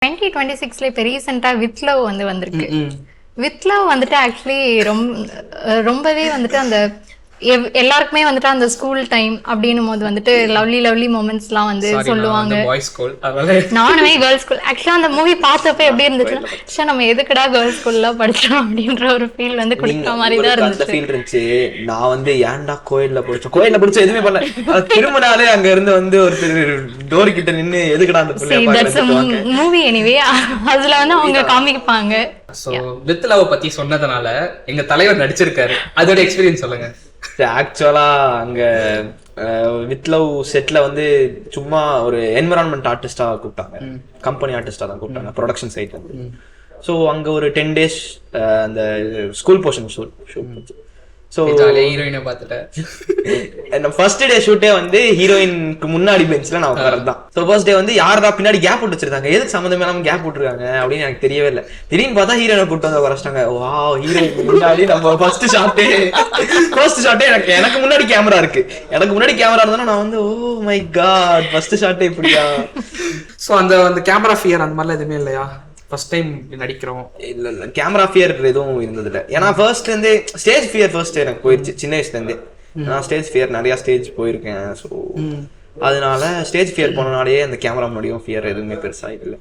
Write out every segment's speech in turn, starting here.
2026 இப்போ ரீசெண்டாக with love வந்திருக்கு. வித் லவ் வந்துட்டு ஆக்சுவலி ரொம்பவே வந்துட்டு அந்த எல்லாருக்குமே வந்துட்டு அந்த ஸ்கூல் டைம் அப்படின்னும் போது வந்துட்டு லவ்லி மொமெண்ட்ஸ்லாம் வந்து சொல்லுவாங்க. நானுமே கேர்ள்ஸ் ஸ்கூல் ஆக்சுவலா அந்த மூவி பார்த்தப்ப எப்படி இருந்துச்சுன்னா, சே நம்ம எதுக்குடா கேர்ள்ஸ் ஸ்கூல்ல படிச்சோம் அப்படின்ற ஒரு ஃபீல் வந்து கொடுத்த மாதிரி தான் இருந்துச்சு. நான் வந்து ஏன்டா கோயில்ல படிச்சோம் எதுவுமே பண்ணல. திரும்பினாலே அங்க இருந்து வந்து ஒரு டோர் கிட்ட நின்னு எதுக்குடா அந்த மூவி எனிவே அதுல வந்து அவங்க காமிப்பாங்க. சோ வித் லவ் பத்தி சொன்னதனால எங்க தலைவர் நடிச்சிருக்காரு, அதோட எக்ஸ்பீரியன்ஸ் சொல்லுங்க. ஆக்சுவலா அங்க வித் லவ் செட்ல வந்து சும்மா ஒரு என்விரான்மெண்ட் ஆர்டிஸ்டா கூப்பிட்டாங்க, கம்பெனி ஆர்டிஸ்டா தான் கூப்பிட்டாங்க ப்ரொடக்ஷன் சைட்ல இருந்து. ஸோ அங்க ஒரு 10 days அந்த ஸ்கூல் போர்ஷன் ஷூட். ஸோ ஹீரோயினை பார்த்துட்டேன். ஃபர்ஸ்ட் டே ஷூட்டே வந்து ஹீரோயினுக்கு முன்னாடி பெஞ்ச்ல நான் உட்காரது தான். ஸோ ஃபர்ஸ்ட் டே வந்து யாரா பின்னாடி கேப் விட்டு வச்சிருக்காங்க, எதுக்கு சம்மந்தம் இல்லாம கேப் விட்டுருக்காங்க அப்படின்னு எனக்கு தெரியவே இல்லை. திடீர்னு பார்த்தா ஹீரோயினை கூப்பிட்டு வந்து உட்காரச்சிட்டாங்க. வா, ஹீரோயின் முன்னாடி நம்ம ஃபர்ஸ்ட் ஷாட்டே எனக்கு முன்னாடி கேமரா இருக்கு. எனக்கு முன்னாடி கேமரா இருந்தா நான் வந்து ஓ மை காட் ஃபர்ஸ்ட் ஷாட்டே இப்படியா. ஸோ அந்த கேமரா ஃபியர் அந்த மாதிரிலாம் எதுவுமே இல்லையா? ஃபர்ஸ்ட் டைம் நடிக்கிறோம். இல்ல கேமரா ஃபியர் எதுவும் இருந்தது இல்லை. ஏன்னா ஃபர்ஸ்ட்ல இருந்தே ஸ்டேஜ் ஃபியர் ஃபர்ஸ்ட் எனக்கு போயிருச்சு சின்ன வயசுல இருந்தே. நான் ஸ்டேஜ் ஃபியர் நிறைய ஸ்டேஜ் போயிருக்கேன். ஸோ அதனால ஸ்டேஜ் ஃபியர் போனனாலேயே அந்த கேமரா முன்னாடியும் ஃபியர் எதுவுமே பெருசா இல்லை.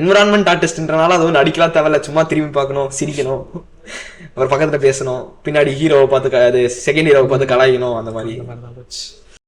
என்விரான்மெண்ட் ஆர்டிஸ்ட்ன்றனால அதுவும் நடிக்கலாம் தேவையில்ல, சும்மா திரும்பி பார்க்கணும், சிரிக்கணும், ஒரு பக்கத்துல பேசணும், பின்னாடி ஹீரோவை பார்த்து செகண்ட் ஹீரோவை பார்த்து கலாய்க்கணும், அந்த மாதிரி.